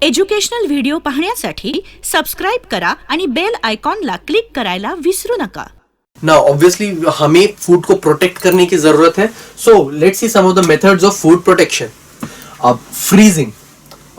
Educational video पाहण्यासाठी subscribe करा आणि बेल आयकॉनला क्लिक करायला विसरू नका. Now obviously हमें फूड को प्रोटेक्ट करने की जरूरत है. So let's see some of the methods of food protection. Freezing.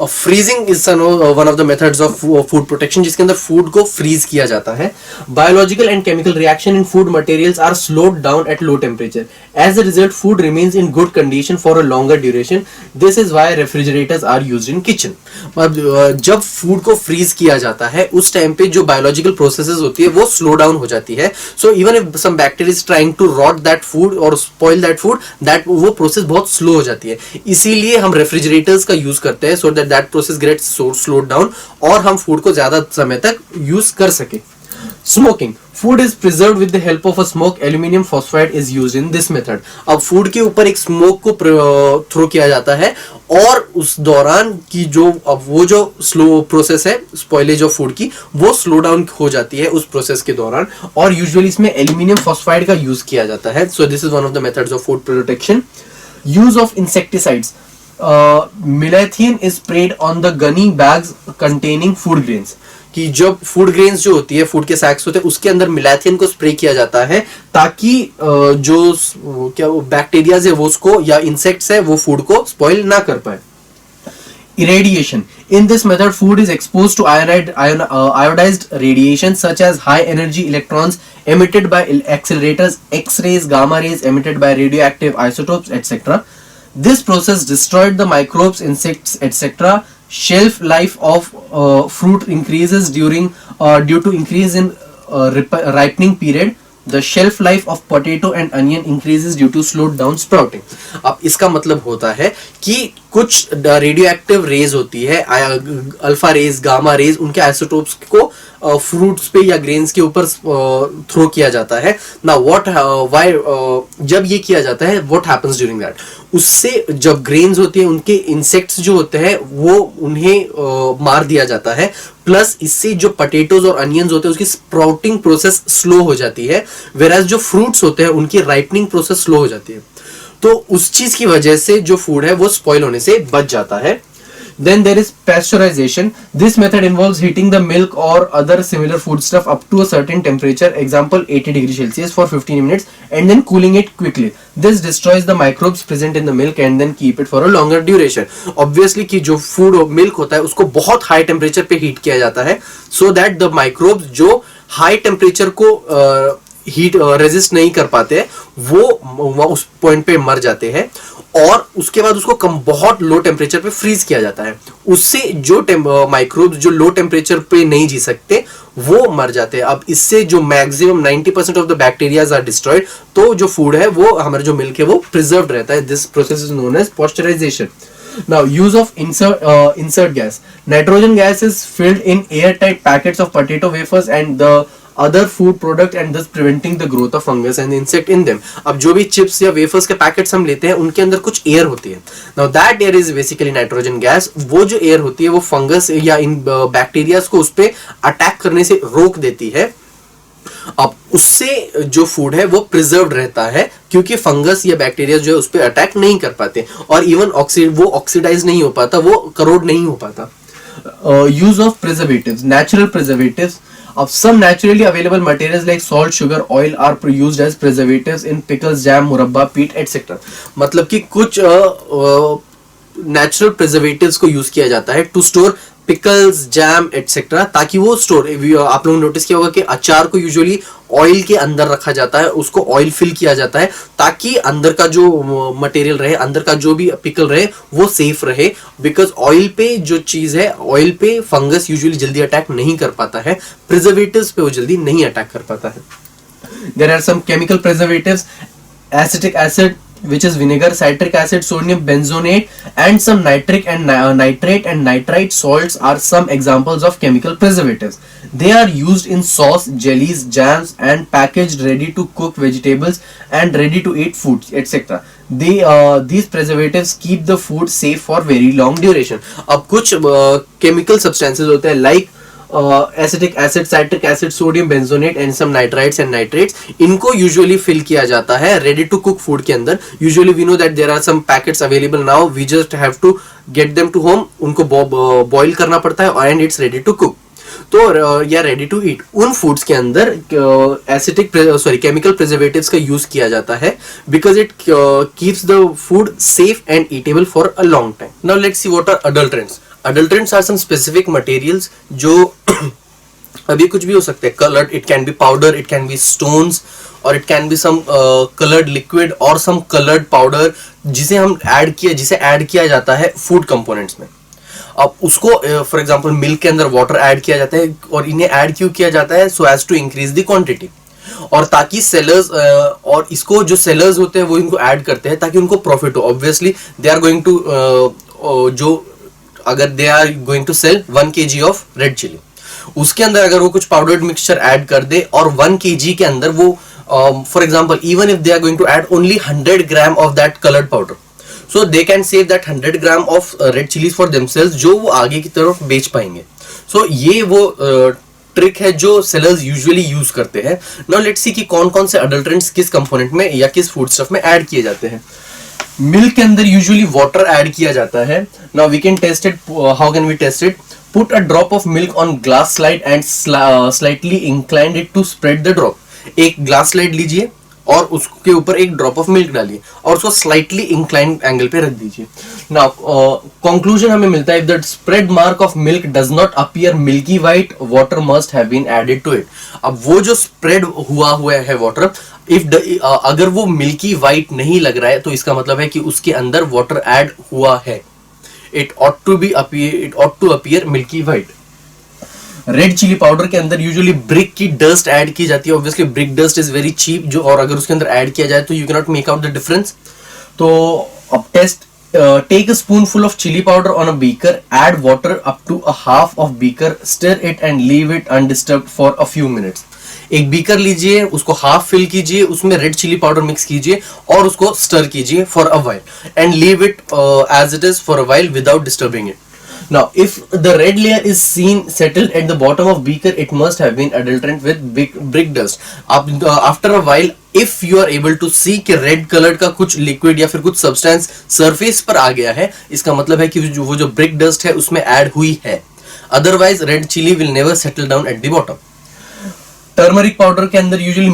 Freezing is one of the methods of food protection, जिसके अंदर फूड को फ्रीज किया जाता है. Biological and chemical reaction in food materials are slowed down at low temperature. As a result food remains in good condition for a longer duration. This is why refrigerators are used in kitchen. जब food को freeze किया जाता है उस time पे जो biological processes होती है वो स्लो डाउन हो जाती है. So even if some bacteria is trying to rot that food और स्पॉइल दैट फूड, दैट वो प्रोसेस बहुत स्लो हो जाती है. इसीलिए हम रेफ्रिजरेटर्स का यूज करते हैं, सो that process gets slowed down और हम फूड को ज्यादा समय तक यूज कर सके. Smoking. Food is preserved with the help of a smoke. Aluminium phosphide is used in this method. अब फूड के ऊपर एक स्मोक को थ्रो किया जाता है और उस दौरान की जो अब वो जो स्लो प्रोसेस है स्पॉइलेज ऑफ फूड की, वो स्लो डाउन हो जाती है उस प्रोसेस के दौरान, और यूजुअली इसमें एल्यूमिनियम फॉस्फाइड का यूज किया जाता है. So this is one of the methods of food protection. Use of insecticides. Malathion is sprayed on the gunny bags containing food grains. कि जब फूड ग्रेन्स जो होती है, फूड के सैक्स होते हैं, उसके अंदर मिलाथियन को स्प्रे किया जाता है ताकि जो क्या वो बैक्टीरियाज है वो उसको या इंसेक्ट्स है वो फूड को स्पॉइल ना कर पाए. Irradiation. In this method, food is exposed to iodized radiation such as high energy electrons emitted by accelerators, X-rays, gamma rays emitted by radioactive isotopes, etc. This process destroyed the microbes, insects, etc. Shelf life of fruit increases due to increase in ripening period. The shelf life of potato and onion increases due to slowed down sprouting. अब इसका मतलब होता है कि कुछ radio active raise होती है, alpha raise, gamma rays, उनके आइसोटोप्स को फ्रूट्स पे या ग्रेन्स के ऊपर थ्रो किया जाता है. ना जब ये किया जाता है व्हाट हैपेंस ड्यूरिंग दैट, उससे जब ग्रेन्स होती है उनके इंसेक्ट्स जो होते हैं वो उन्हें मार दिया जाता है. प्लस इससे जो पटेटोज और अनियंस होते हैं उसकी स्प्राउटिंग प्रोसेस स्लो हो जाती है, वेराज जो फ्रूट्स होते हैं उनकी राइपनिंग प्रोसेस स्लो हो जाती है. तो उस चीज की वजह से जो फूड है वो स्पॉइल होने से बच जाता है. Then there is pasteurization. This method involves heating the milk or other similar foodstuff up to a certain temperature, example 80 degrees Celsius, for 15 minutes and then cooling it quickly. This destroys the microbes present in the milk and then keep it for a longer duration. Obviously कि जो food milk होता है उसको बहुत high temperature पे heat किया जाता है so that the microbes जो high temperature को हीट रेजिस्ट नहीं कर पाते वो उस पॉइंट पे मर जाते हैं, और उसके बाद उसको बहुत लो टेम्परेचर पे फ्रीज किया जाता है. उससे जो माइक्रोब्स जो लो टेम्परेचर पे नहीं जी सकते वो मर जाते हैं. अब इससे जो maximum 90% of the bacterias are destroyed, तो जो फूड है वो हमारा जो मिल्क है वो प्रिजर्व्ड रहता है. This process is known as pasteurisation. Now, use of insert gas. Nitrogen gas is filled in airtight packets of potato wafers and the other food product and thus preventing the growth of fungus and insect in them. अब जो भी chips या wafers के packets हम लेते हैं उनके अंदर कुछ एयर होती है. Now that air is basically nitrogen gas. वो जो एयर होती है वो फंगस या इन बैक्टीरियाज को उस पे अटैक करने से रोक देती है. अब उससे जो फूड है वो प्रिजर्व्ड रहता है क्योंकि फंगस या बैक्टीरिया जो है उस पर अटैक नहीं कर पाते, और इवन वो ऑक्सीडाइज नहीं हो पाता, वो करोड नहीं हो पाता. Use of preservatives. Natural preservatives. Of some naturally available materials like salt, sugar, oil are used as preservatives in pickles, jam, murabba, peat, etc. मतलब कि कुछ नेचुरल प्रिजर्वेटिव्स को यूज किया जाता है to store pickles, jam, etcetera, ताकि वो store. आप लोगों ने नोटिस किया होगा कि अचार को यूजुअली ऑयल के अंदर रखा जाता है, उसको ऑयल फिल किया जाता है ताकि अंदर का जो मटेरियल रहे, अंदर का जो भी पिकल रहे वो सेफ रहे, बिकॉज ऑयल पे जो चीज है, ऑयल पे फंगस यूजुअली जल्दी अटैक नहीं कर पाता है, प्रिजर्वेटिव्स पे वो जल्दी नहीं अटैक कर पाता है. There are some chemical preservatives. Acetic acid, which is vinegar, citric acid, sodium benzonate, and some nitric and nitrate and nitrite salts are some examples of chemical preservatives. They are used in sauce, jellies, jams, and packaged ready to cook vegetables and ready to eat foods, etc. These preservatives keep the food safe for very long duration. अब कुछ chemical substances होते हैं like acetic acid, citric acid, sodium benzoate and some nitrites and nitrates, इनको usually fill किया जाता है ready to cook food के अंदर. Usually we know that there are some packets available now, we just have to get them to home. उनको boil करना पड़ता है and it's ready to cook. तो या रेडी टू ईट, उन foods के अंदर एसिटिक केमिकल प्रिजर्वेटिव्स का यूज किया जाता है because it keeps the food safe and eatable for a long time. Now let's see what are adulterants. Adulterants are some specific materials जो अभी कुछ भी हो सकते हैं. Coloured, it can be powder, it can be stones, और it can be some coloured liquid और some coloured powder जिसे ऐड किया जाता है फूड कंपोनेंट्स में. अब उसको फॉर एग्जांपल मिल्क के अंदर वाटर ऐड किया जाता है, और इन्हें ऐड क्यों किया जाता है? So as to increase the quantity, और ताकि सेलर्स और इसको जो सेलर्स होते हैं वो इनको ऐड करते हैं ताकि उनको प्रॉफिट हो. Obviously they are going to अगर they are going to sell 1 kg of red chilli, उसके अंदर अगर वो कुछ पाउडर्ड मिक्सचर ऐड कर दे और 1 kg के अंदर वो for example even if they are going to add only 100 gram of that coloured powder, so they can save that 100 gram of red chilies for themselves जो वो आगे की तरफ बेच पाएंगे. so ये वो ट्रिक है जो सेलर्स यूजुअली यूज करते हैं. नाउ लेट्स सी कि कौन कौन से अडल्ट्रेंट्स किस कंपोनेंट में या किस फूड स्टफ में ऐड किए जाते हैं. मिल्क के अंदर यूजुअली वाटर ऐड किया जाता है. Now we can test it. How can we test it? Put a drop of milk on glass slide and slightly inclined it to spread the drop. एक glass slide लीजिए और उसके ऊपर एक drop of milk डालिए और उसको slightly incline angle पे रख दीजिए. नाउ कंक्लूजन हमें मिलता है, if the spread mark of milk does not appear milky white, water must have been added to it. अब वो जो स्प्रेड हुआ है वाटर, अगर वो मिल्की व्हाइट नहीं लग रहा है तो इसका मतलब है कि उसके अंदर वाटर ऐड हुआ है. It ought to appear milky white. Red chilli powder के अंदर यूजुअली ब्रिक की डस्ट ऐड की जाती है. Obviously brick dust is very cheap, जो और अगर उसके अंदर ऐड किया जाए तो you can not make out the difference. तो अब test. Take a spoonful of chilli powder on a beaker, add water up to a half of beaker, stir it and leave it undisturbed for a few minutes. एक beaker लीजिए, उसको half fill कीजिए, उसमें red chilli powder mix कीजिए और उसको stir कीजिए for a while and leave it as it is for a while without disturbing it. Now, if the red layer is seen settled at the bottom of beaker, it must have been adulterant with brick dust. After a while, if you are able to see कि red color का कुछ liquid या फिर कुछ substance surface पर आ गया है, इसका मतलब है कि वो जो brick dust है उसमें add हुई है. Otherwise, red chili will never settle down at the bottom. Turmeric powder के अंदर usually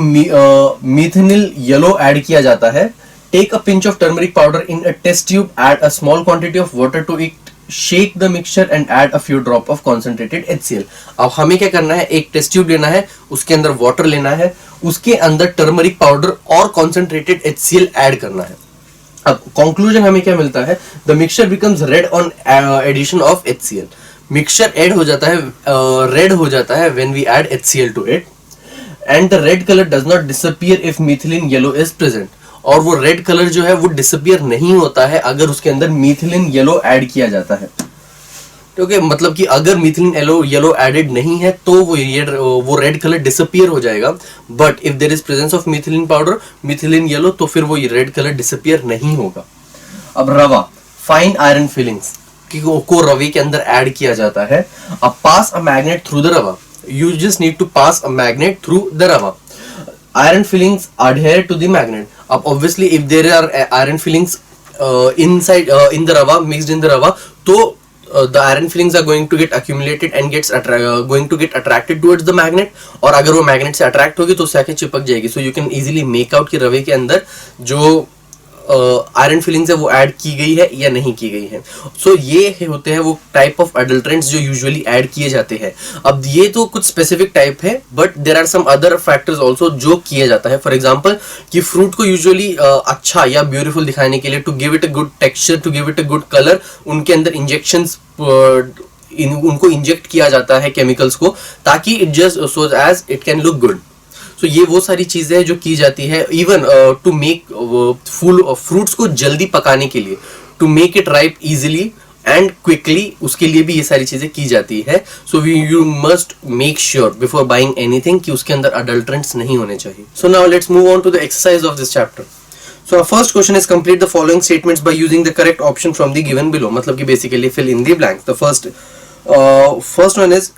methynyl yellow add किया जाता है. Take a pinch of turmeric powder in a test tube, add a small quantity of water to it. Shake the mixture and add a few drop of concentrated HCl. अब हमें क्या करना है, एक test tube लेना है, उसके अंदर वाटर लेना है, उसके अंदर टर्मरिक पाउडर और कॉन्सेंट्रेटेड HCl ऐड करना है. अब कंक्लूजन हमें क्या मिलता है? The mixture becomes red on addition of HCl. Mixture add हो जाता है, रेड हो जाता है when we add HCl to it, and the red colour does not disappear if methylene yellow is present. और वो रेड कलर जो है वो डिसअपीयर नहीं होता है अगर उसके अंदर मिथिलिन येलो ऐड किया जाता है. ठीक है, मतलब कि अगर मिथिलिन येलो एडेड नहीं है तो वो रेड कलर डिसअपीयर हो जाएगा. But if there is presence of methylene powder, methylene yellow, तो फिर वो रेड कलर डिसअपीयर नहीं होगा. अब रवा, फाइन आयरन फिलिंग्स को रवे के अंदर ऐड किया जाता है. अब पास अ मैग्नेट थ्रू द रवा. You just need to pass a magnet through the rava. Iron fillings adhere to the magnet. अब obviously if there are iron fillings inside in the rava, mixed in the rava, तो the iron fillings are going to get accumulated and going to get attracted towards the magnet. और अगर वो magnet से attract होगी तो उससे आके चिपक जाएगी. So you can easily make out कि रवे के अंदर जो आयरन फिलिंग्स है वो ऐड की गई है या नहीं की गई है. सो ये होते हैं वो टाइप ऑफ अडल्ट्रेंट्स जो यूजुअली ऐड किए जाते हैं. अब ये तो कुछ स्पेसिफिक टाइप है, but there are some other factors also जो किया जाता है. फॉर एग्जांपल कि फ्रूट को यूजुअली अच्छा या ब्यूटीफुल दिखाने के लिए, to give it a good texture, to give it a good colour, उनके अंदर इंजेक्शंस उनको इंजेक्ट किया जाता है केमिकल्स को, ताकि it just so as it can look good. तो ये वो सारी चीजें हैं जो की जाती है. इवन टू मेक फ्रूट्स को जल्दी पकाने के लिए, to make it ripe easily and quickly, उसके लिए भी ये सारी चीजें की जाती है. So you must make sure before buying anything कि उसके अंदर अडल्ट्रेंट्स नहीं होने चाहिए. So now let's move on to the exercise of this chapter. So our first question is complete the following statements by using the correct option from the given below. मतलब कि basically fill in the blanks. The first one is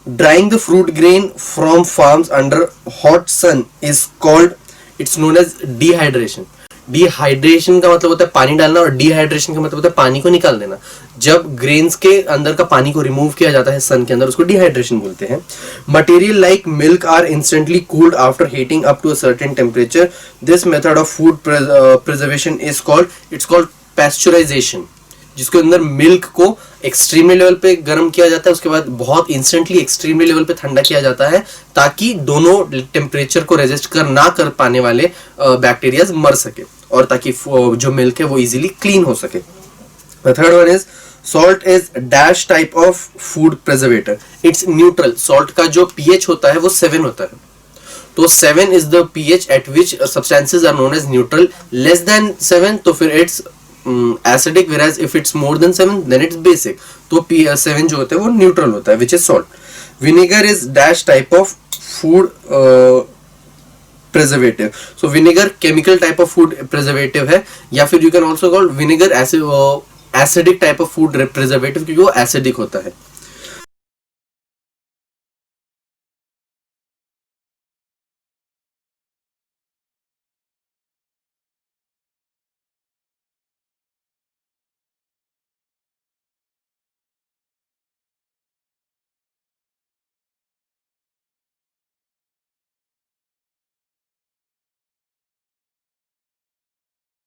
drying the fruit grain from farms under hot sun is called, it's known as dehydration. Dehydration का मतलब होता है पानी डालना, और dehydration का मतलब होता है पानी को निकाल देना। जब ग्रेन्स के अंदर का पानी को रिमूव किया जाता है सन के अंदर, उसको डिहाइड्रेशन बोलते हैं। Material like milk are instantly cooled after heating up to a certain temperature. This method of food preservation is called, it's called pasteurisation, जिसके अंदर मिल्क को एक्सट्रीमली लेवल पे गर्म किया जाता है, उसके बाद बहुत इंस्टेंटली एक्सट्रीमली लेवल पे ठंडा किया जाता है, ताकि दोनों टेम्परेचर को रेजिस्ट ना कर पाने वाले बैक्टीरियाज मर सके, और ताकि जो मिल्क है वो इजीली क्लीन हो सके। The third one is salt is dash type of food preservator. It's neutral. Salt का जो pH होता है वो 7 होता है, तो 7 is the pH at which substances are known as neutral. Less than 7 तो फिर it's acidic, whereas if it's more than 7 then it's basic. तो 7 जो होता है वो neutral होता है, which is salt. Vinegar is dash type of food preservative. So vinegar chemical type of food preservative है, या फिर you can also call vinegar acidic type of food preservative, क्योंकि वो acidic होता है।